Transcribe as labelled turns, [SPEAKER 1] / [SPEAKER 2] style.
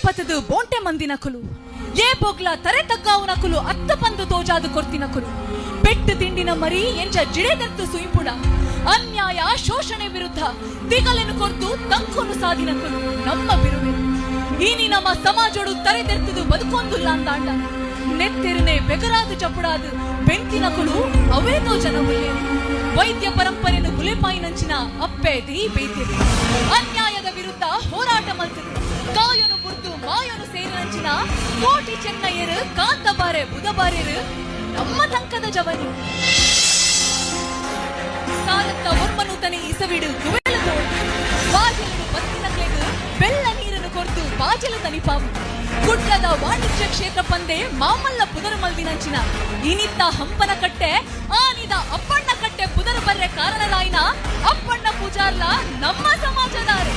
[SPEAKER 1] ಪತದು ಬೋಂಟೆ ಮಂದಿನಕುಲು ಏ ಬೊಗ್ಲ ತರೆ ತಗ್ಗಾವುನಕುಲು ಅತ್ತ ಪಂದು ತೋಜಾದು ಕೊರ್ತಿನಕುಲು ಪೆಟ್ಟು ತಿಂಡಿನ ಮರಿ ಎಂಚ ಜಿಡೆದತ್ತು ಸುಯಿಂಪುಡ ಅನ್ಯಾಯ ಶೋಷಣೆ ವಿರುದ್ಧ ದಿಗಲೆನು ಕೊರ್ದು ತಂಕೊನು ಸಾಧಿನಕುಲು ನಮ್ಮ ಬಿರುವೆ ಈನಿ ನಮ್ಮ ಸಮಾಜೋಡು ತರೆದೆರ್ತದು ಬದುಕೊಂದುಲ್ಲ ಅಂದಾಂಡ ನೆತ್ತೆರನೆ ಬೆಗರಾದು ಚಪುಡಾದು ಬೆಂತಿನಕುಲು ಅವೇನೋ ಜನವುಲ್ಲೇ ವೈದ್ಯ ಪರಂಪರೆಯನ್ನು ಗುಲೆಪಾಯಿನಂಚಿನ ಅಪ್ಪೇದಿ ಬೇಯ್ತಿರಿ ಅನ್ಯಾಯದ ವಿರುದ್ಧ ಹೋರಾಟ ಮಲ್ತರು ಕಾಯನು ಬುರ್ದು ಮಾಯನು ಸೇರಿನಂಚಿನ ಕೋಟಿ ಚೆನ್ನಯ್ಯರು ಕಾಂತಬಾರೆ ಬುಧಬಾರೆರು ನಮ್ಮ ತಂಕದ ಜವನಿ ಸಾಲತ್ತ ಒರ್ಮನೂತನೆ ಇಸವಿಡು ಗುವೆಳದೋಡು ಬಾಜಲಡು ಬತ್ತಿನಕ್ಲೆಗು ಬೆಲ್ಲ ನೀರನ್ನು ಕೊರ್ದು ಬಾಜಲು ತನಿಪಾವು ಕುಡ್ಲದ ವಾಣಿಜ್ಯ ಕ್ಷೇತ್ರ ಪಂದೆ ಮಾಮಲ್ಲ ಪುದರು ಮಲ್ದಿನಂಚಿನ ಇನಿತ್ತ ಹಂಪನ ಕಟ್ಟೆ ಆನಿದ ಅಪ್ಪಣ್ಣ ಕಟ್ಟೆ ಪುದರು ಬರ್ರೆ ಕಾರಣದಾಯಿನ ಅಪ್ಪಣ್ಣ ಪೂಜಾರ್ಲ ನಮ್ಮ ಸಮಾಜದಾರೆ